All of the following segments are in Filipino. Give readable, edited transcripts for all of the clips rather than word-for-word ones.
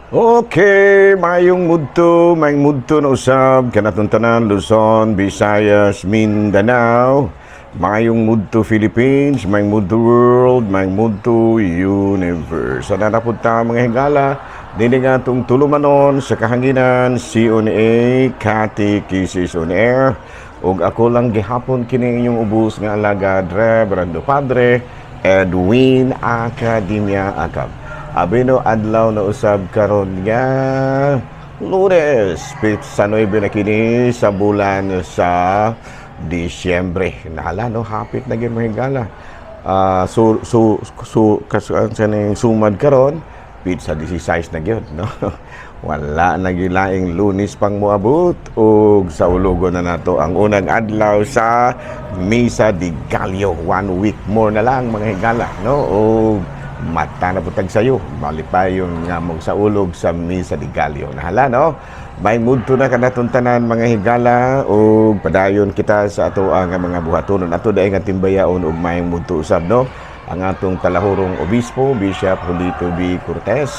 Okay, mayong mudto na usab kanatong tanan Luzon, Visayas, Mindanao. Mayong mudto Philippines, mayong mudto world, mayong mudto universe. Sana na po ta mga higala, dili nga itong tulumanon sa kahanginan, CONA, Catechesis on Air. Ug ako lang gihapon kini inyong ubos nga alagad, Reverendo Padre Edwin Academia Acab. Abino adlaw na usab karon nga Lunes, sa 9 na kini sa bulan sa Disyembre. Nahala no, hapit na gyud mahigala. Kaning sumad karon, pit sa 16 na gyud, no. Wala na gilaing Lunes pang moabot ug sa ulogon na nato ang unang adlaw sa Misa de Gallo. 1 week more na lang mga higala, no. Ug mata na putag sayo, malipay yung nga mong sa ulog sa Misa de Gallo. Nahala, no? May mudto na kanatong tanan mga higala o padayon kita sa ato ang mga buhatonon. Ato dahi nga timbayaon og may mudto usab, no? Ang atong kalahurong obispo, Bishop Julito B. Cortez,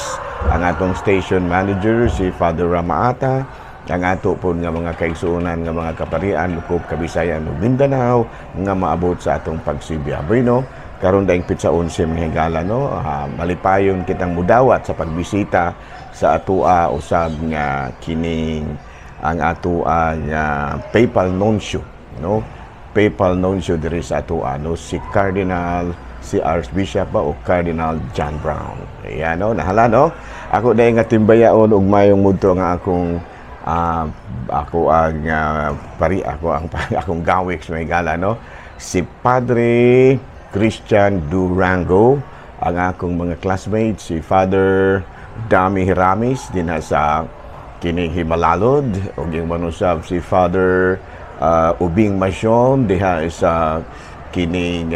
ang atong station manager, si Father Ramaata, ang ato po nga mga kaigsuonan nga mga kaparian, Lukop, Kabisayan ug Mindanao nga maabot sa atong pagsibya. No? Karon daing pitsa 11 mga higala, no? Malipayon kitang mudawat sa pagbisita sa atua usab nga kining ang atua nga papal nuncio, no? Papal nuncio diri sa atua, no? Si Archbishop o Cardinal John Brown. Ayan, no? Nahala, no? Ako daing nga timbayaon og mayong mudto nga akong akong gawik sa mga higala, no? Si Padre Christian Durango, ang akong mga classmates, si Father Dami Hiramis, din sa kining Himalalod, o yung manusab si Father Ubing Masyon, diha sa kining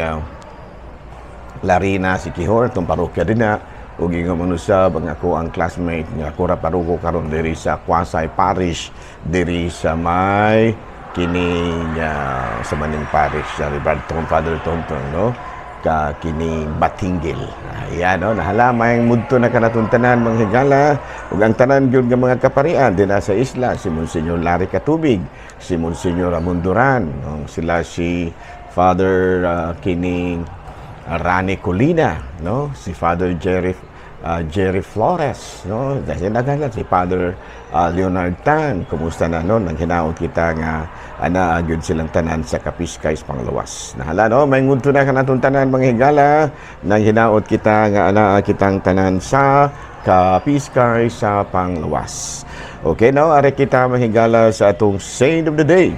Larina, si Kihor, itong parokya din na, o yung manusab, ang ako ang classmate, nga ako raparuko karon diri sa Quasay Parish, diri sa may kining sa maning parish sa Ribarton, Father Tonton, no? Kining Batingil. Ayan, no? Nahala, mayang mudto na kanatuntanan mga higala. Ug ang tanan gyud nga mga kaparian din sa isla, si Monsignor Larry Katubig, si Monsignor Amunduran, no? Sila si Father kining Rani Colina, no? Si Father Jerry Flores, no? Dahil nagala si Father Leonard Tan. Kumusta na no? Nang hinaot kita nga gyud silang tanan sa Kapiskay Panglawas. Nahala, no? May ngunto na kanatong tanan mga higala. Nang hinaot kita nga kitang tanan sa Kapiskay sa Panglawas. Okay, no? Are kita mga higala sa atong Saint of the Day.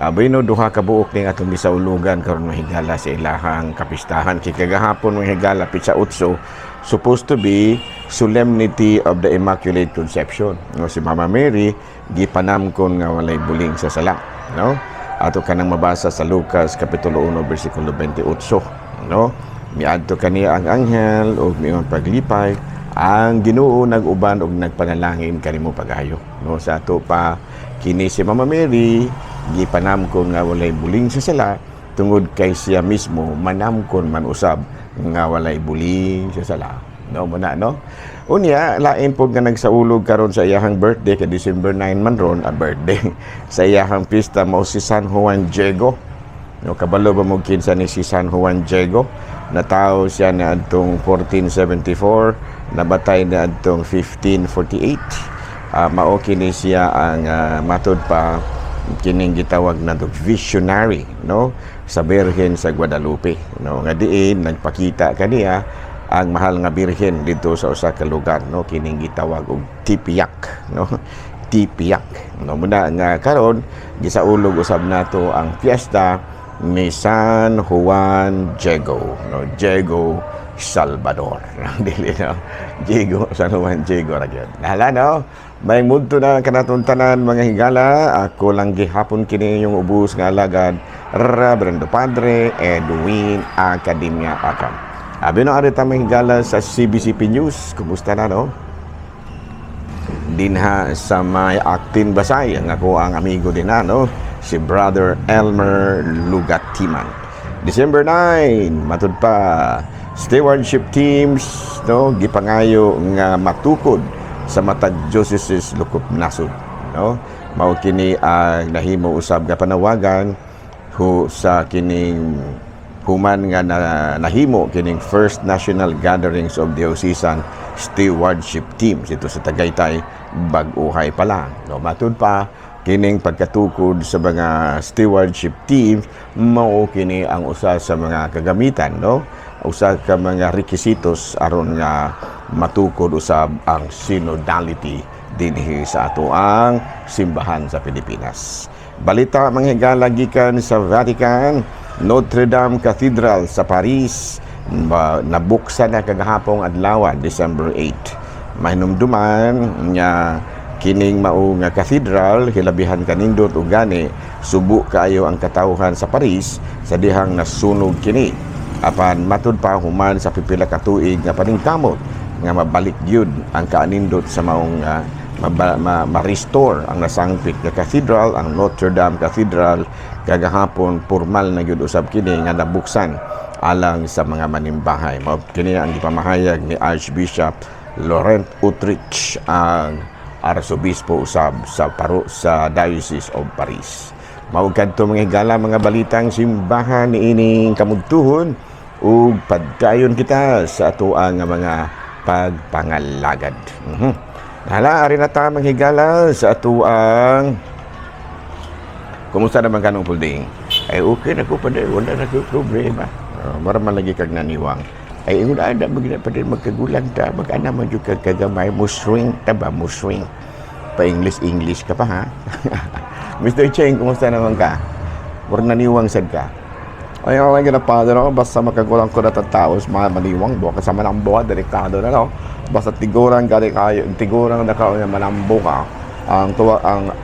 No, duha ka buok ning atong gisaulugan karon mahigala sa ilahang kapistahan. Kagahapon mahigala pitsa 8, supposed to be Solemnity of the Immaculate Conception. No, si Mama Mary gipanamkon nga walay buling sa sala, no? Ato kanang mabasa sa Lucas kapitulo 1 bersikulo 28, no? Miadto kaniya ang anghel og miingon paglipay ang Ginoo nag-uban og nagpanalangin kanimo pagayo, no? Sa ato pa kini si Mama Mary gipanamkon nga walay buling sa sala tungod kay siya mismo manamkon man usab nga walay buling sa sala, no? Muna, no? Unya lain pod nga nagsaulog karon sa iyahang birthday kay December 9 man ron birthday sa iyahang pista mao si San Juan Diego, no? Kabalo ba mo kinsa ni si San Juan Diego? Natawo siya na adtong 1474, nabatay na adtong 1548. Mao kini siya ang matud pa kining gitawag na visionary, no? Sa Birhen sa Guadalupe, no? Nga diin nagpakita kaniya ang mahal nga birhen dito sa usa ka lugar, no? Kining gitawag og Tipiak, no? Tipiak, no? Muna nga karon gisaulog usab nato ang piyesta ni San Juan Diego, no? Diego Salvador. Dili, no? Diego, San Juan Diego ra gyud. Nahala, no? May mudto na kanatong tanan mga higala. Ako lang gihapon kini yung ubos nga alagad, Reverendo Padre Edwin Academia Acam. Abi no arita mga higala sa CBCP News. Kumusta na, no? Dinha sa may Actin Basay, ang ako ang amigo din na, no? Si Brother Elmer Lugatiman. December 9, matud pa stewardship teams, no, gipangayo nga matukod sa matag Diocese Lukop Nasud, no? Mao kini ang nahimo usab nga panawagan sa kining human nga nahimo kining First National Gatherings of Diocesan Stewardship Teams ito sa Tagaytay bag-uhay pa lang, no? Matud pa kining pagkatukod sa mga stewardship teams mao kini ang usa sa mga kagamitan, no? Usa ka mga requisitos aron nga matukod usab ang synodality dinhi sa ato ang simbahan sa Pilipinas. Balita manghigala gikan sa Vatican, Notre Dame Cathedral sa Paris nabuksan na kagahapong adlaw, December 8. Mahinumduman nga kining mao nga cathedral hilabihan kanindot ug gani subo kaayo ang katawhan sa Paris sa dihang nasunog kini. Apan matud pa human sa pipila ka tuig nga paningkamot nga mabalik gyud ang kaanindot sa maong ma-restore ang nasangpit nga cathedral, ang Notre Dame Cathedral. Kagahapon formal na gyud usab kini nga nabuksan alang sa mga manimbahay. Mao kini ang gipamahayag ni Archbishop Laurent Autrich, ang Arsobispo usab sa Diocese of Paris. Mao kadto mga higala mga balitang simbahan niining kamudtuhon ug padkayon kita sa ato ang mga pagpangalagad. Hala, ari na ta manghigala sa ato ang kumusta naman kanong pulding? Ay okay na ko pa din, wala na ko problema. Maraman lagi kag naniwang. Ay ingon ada magina pa din magkagulang ta, mag-ana man jud kag kagamay mo swing ta ba mo swing. Pa English ka pa ha. Mr. Cheng, kumusta naman ka? Murag naniwang sad ka. Ay okay gina pa no, basta makagulang ko na taos maniwang do kasama ng buhat delikado na no. Basta tiguran ka kayo, tiguran na ka manambo ka.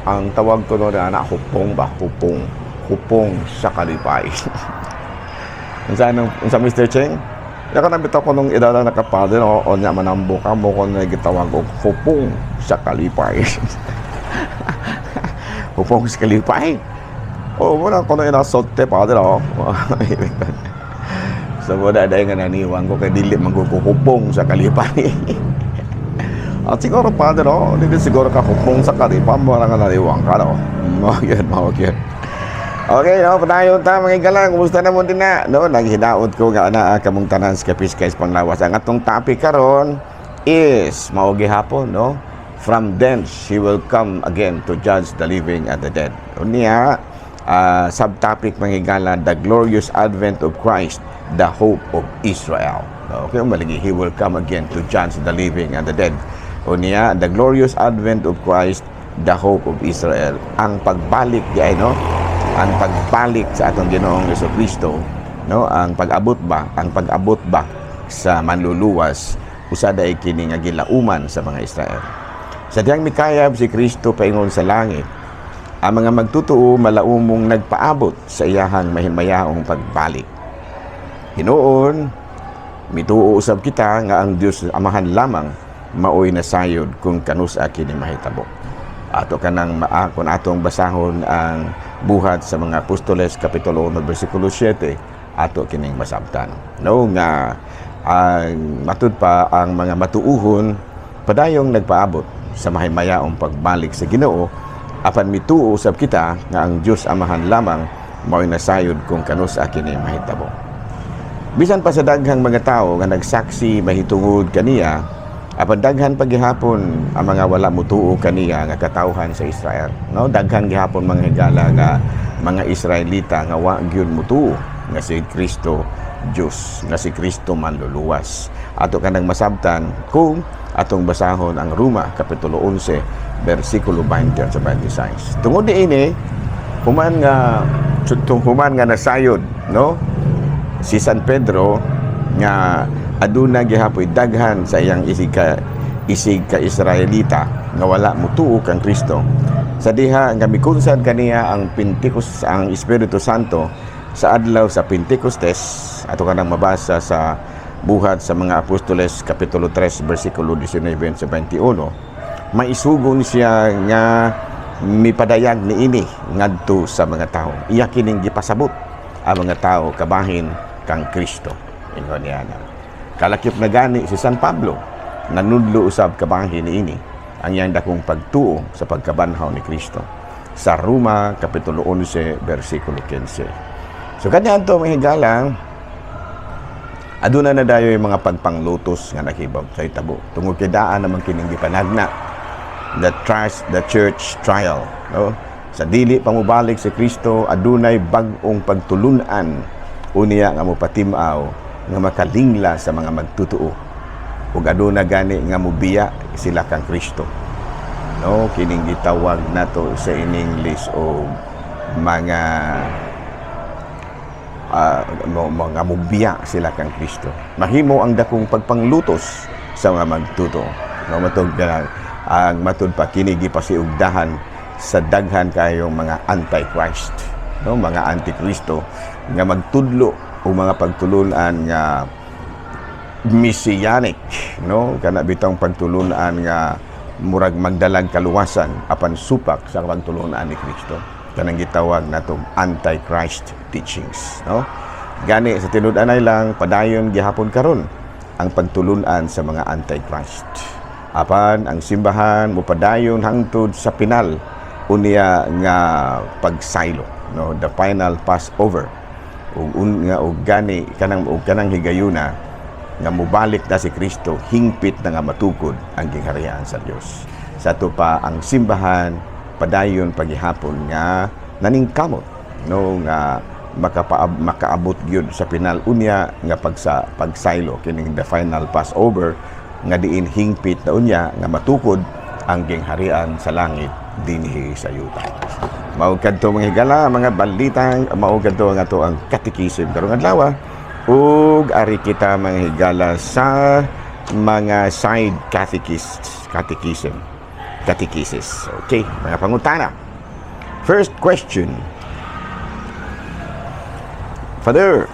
Ang tawag ko no na hupong ba, hupong sa kalipay. Unsa Mr. Cheng? Nakanabit ako nung idala nakapadre no, o nya manambo ka mo ko na gitawag og hupong sa kalipay. Hupong sa kalipay. Oh, wala ko na inasote padre no. So, wala dahil nga naniwang ko kay dili magkukuhupong sa kalipay. At siguro pa, no? Hindi siguro ka hupong sa kalipay, mo lang nga naniwang ka, no? Mawag yan. Okay, no? Patayon ta, mga igalang. Kumusta na mo din na? No? Naghinaot ko nga na kamong tanan sa Kapiskay Panglawas. Ang atong topic karon is maugi hapon, no? From thence, he will come again to judge the living and the dead. Unya, subtopic mga igala, the glorious advent of Christ, the hope of Israel. Okay, malagi, he will come again to judge the living and the dead. O niya, the glorious advent of Christ, the hope of Israel. Ang pagbalik di no? Ang pagbalik sa atong Ginoong Jesucristo, no? Ang pag-abot ba sa manluluwas usada ay kini nga gilauman sa mga Israel. Sa diyang mikayab si Kristo paingon sa langit, ang mga magtutuo malaumong nagpaabot sa iyahang mahimayaong pagbalik. Hinoon, mituo usab kita nga ang Dios amahan lamang maoy nasayod kung kanus-a kini mahitabo. Ato kanang maakon atong basahon ang buhat sa mga Apostoles kapitulo 1 bersikulo 7 ato kining masabtan. No nga ang matud pa ang mga matuuhon padayong nagpaabot sa mahimayaong pagbalik sa Ginoo, apan mituo usab kita nga ang Dios amahan lamang maoy nasayod kung kanus-a kini mahitabo. Bisan pa sa daghang mga tao nga nagsaksi mahitungod kaniya, apan daghan pa gihapon ang mga wala mutuo kaniya nga katawhan sa Israel. No, daghan gihapon mga higala nga mga Israelita nga wa gyud mutuo nga si Kristo Dios, nga si Kristo manluluwas. Ato kanang masabtan kung atong basahon ang Roma kapitulo 11 bersikulo 20 sa 26. Tungod diini human nga nasayod, no? Si San Pedro nga aduna gihapoy daghan sa iyang isig ka Israelita nga wala mutuo kang Kristo. Sa diha nga mikunsad kaniya ang Pentecost, ang Espiritu Santo sa adlaw sa Pentecostes. Ato kanang mabasa sa buhat sa mga Apostoles kapitulo 3 bersikulo 19 sa 21. Maisugon siya nga mipadayag niini ngadto sa mga tao. Iya kining gipasabot ang mga tao kabahin kang Kristo. Ingon niya na. Kalakip na gani si San Pablo, nanudlo usab kabahin niini ang iyang dakong pagtuo sa pagkabanhaw ni Kristo. Sa Roma, Kapitulo 11, versikulo 15. So, kanya ito, mga higala, aduna na dayo yung mga pagpanglutos nga nakibab sa itabo. Tungod kidaan naman kining gipanagna. The church trial. No? Sa dili pamubalik si Kristo, adunay bag-ong pagtulunan unya nga mopatimaw nga makalingla sa mga magtutuo. Ug aduna gani nga mubiya sila kang Kristo. No, kining gitawag nato sa in English o mga mga mubiya sila kang Kristo. Mahimo ang dakong pagpanglutos sa mga magtutuo. No, matug ang matud pa kini gipasiugdahan sa daghan kayong mga antichrist, no, mga antikristo nga magtudlo o mga pagtulunan nga messianic, no, kana bitong pagtulunan nga murag magdalag kaluwasan apan supak sa pagtulunan ni Kristo. Kanang gitawag natong antichrist teachings, no. Gani sa tinud-anay lang padayon gihapon karon ang pagtulunan sa mga antichrist. Apan ang simbahan mopadayon hangtod sa pinal unya nga pagsaylo, no, the final Passover. Ug gani kanang higayuna nga mubalik na si Kristo, hingpit na nga matukod ang gingharian sa Dios. Sa to pa ang simbahan padayon paghihapon nga naningkamot, no, nga makaabot gyud sa pinal unya nga pagsaylo kining the final Passover nga diin hingpit na unya nga matukod ang gingharian sa langit dinhi sa yuta. Mao kadto mga higala, mga balitang mao kadto nga to ang catechism karong adlaw. Ug ari kita mga higala sa mga side catechism. Okay, mga pangutana. First question. Father,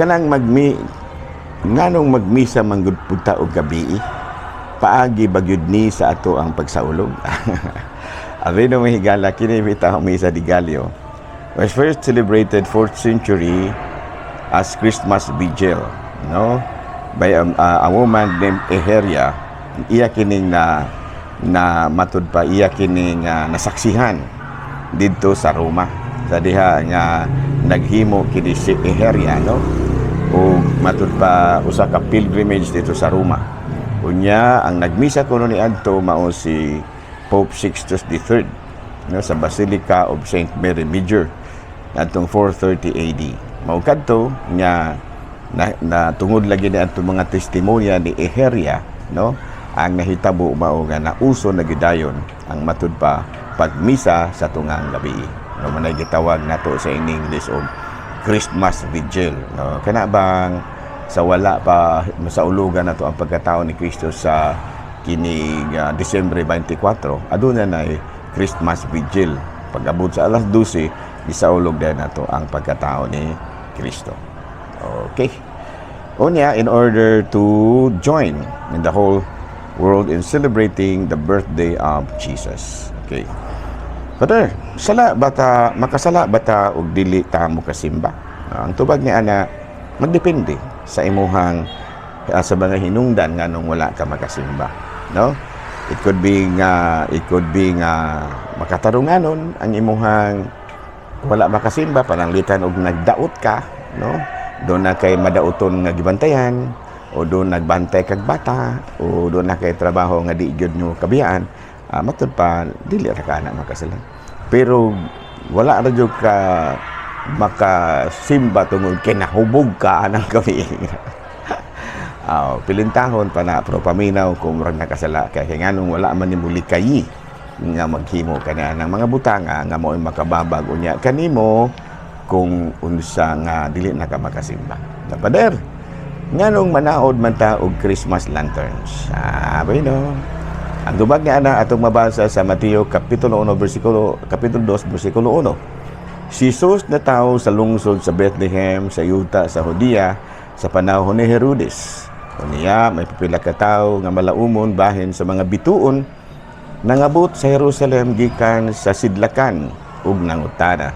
kanang nganong magmisa manggud punta og gabi, paagi bagyud ni sa ato ang pagsaulog. Aveno mahigala kini bitaw misa di Gallo was first celebrated 4th century as Christmas Vigil, no, by a woman named Eheria. Iya kining na matud pa iya kining nasaksihan didto sa Roma sa diha nga naghimo kini si Eheria, no, o matud pa usa ka pilgrimage dito sa Roma. Unya ang nagmisa kuno ni adto mao si Pope Sixtus III, no, sa Basilica of Saint Mary Major atong 430 AD. Mao kadto nya na tungod lagi ni adto mga testimonya ni Eheria, no, ang nahitabo mao nga nauso na gidayon ang matud pa pagmisa sa tungang gabi. No, manay gitawag nato sa in English og Christmas Vigil, no. Kana bang sa wala pa masaulugan nato ang pagkatao ni Kristo sa kining Disyembre 24, aduna na Christmas Vigil. Pag-abot sa alas 12, gisaulog din nato ang pagkatao ni Kristo. Okay. Unya, in order to join in the whole world in celebrating the birthday of Jesus. Okay. Father, makasala bata og dili ta mo kasimba? Ang tubag ni ana magdepende sa imuhang sa mga hinungdan nganong wala ka makasimba, no? It could be nga makatarunganon ang imuhang wala makasimba, pananglitan og nagdaot ka, no? Doon na kay madauton nga gibantayan, o doon nagbantay kag bata, o doon na kay trabaho nga di gyud nyo kabiyaan, matud pa dili ra ka na makasala. Pero wala ra jud ka makasimba tungod kay nahubog ka anang gabi. Pilintahon pa na pero paminaw kung murag nakasala kay nganong wala man nimo likayi nga maghimo kana ng mga butanga nga mo'y makababag unya kanimo kung unsa nga dili na ka makasimba. Pader, nganong manaod man ta og Christmas lanterns? No. Ang tubag nga ana atong mabasa sa Mateo Kapitulo 2 versikulo 1. Si Jesus na tao sa lungsod sa Bethlehem sa yuta sa Judea sa panahon ni Herodes. Unya may pipila ka tawo nga malaumon bahin sa mga bituon nangabot sa Jerusalem gikan sa sidlakan ug nangutana.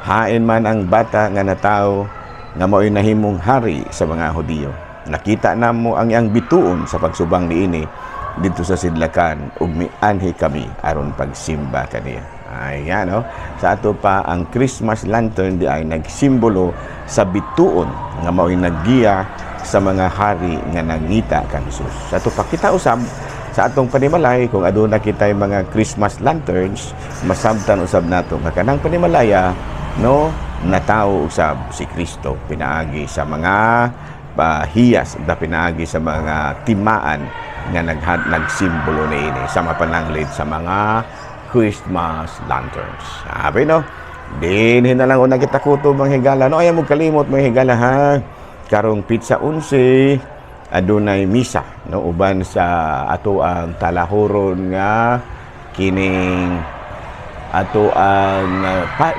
Hain man ang bata nga natawo nga mao'y nahimong hari sa mga Hudiyo. Nakita namo ang iyang bituon sa pagsubang niini dito sa Sidlakan ug mianhi kami aron pagsimba kaniya. Ayan, no? Sa ato pa ang Christmas lantern di ay nagsimbolo sa bituon nga mao'y naggiya sa mga hari nga nangita kang Hesus. Sa ato pa kita usab sa atong panimalay kung aduna kitay mga Christmas lanterns, masabtan usab nato nga kanang panimalaya, no, natao usab si Kristo pinaagi sa mga hiyas da pinaagi sa mga timaan nga nagsimbolo niini sa mapananglid sa mga Christmas lanterns. Sabi, no? Dinhin na lang unang kita kuto mga higala. No, ayaw mo kalimot mga higala, ha? Karong pizza 11, adunay misa, no? Uban sa ato ang talahuron nga kining ato ang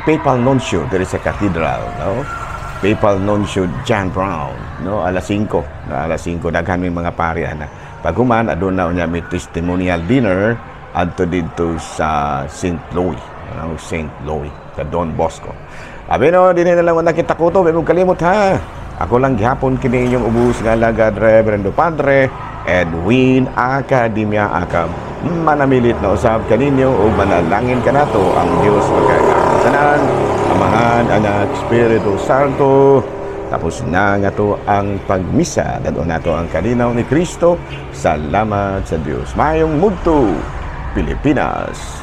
papal nuncio diri sa cathedral, no? Papal nuncio John Brown, no? Alas 5, no? Alas 5 daghan may mga pari ana. Paghuman aduna unya may testimonial dinner adto dito sa St. Louis, no? St. Louis sa Don Bosco. Abi, no, dinhi na lang kita kuto, may mong kalimot, ha. Ako lang gihapon kini inyong ubus nga lagad Reverendo Padre Edwin Academia Akab. Manamilit na usab kaninyo o manalangin ka nato ang Dios magkakasanan, Amahan, Anak, Espiritu Santo. Tapos na nga to ang pagmisa. Dado na to ang kalinaw ni Kristo. Salamat sa Dios. Mayong mudto, Pilipinas.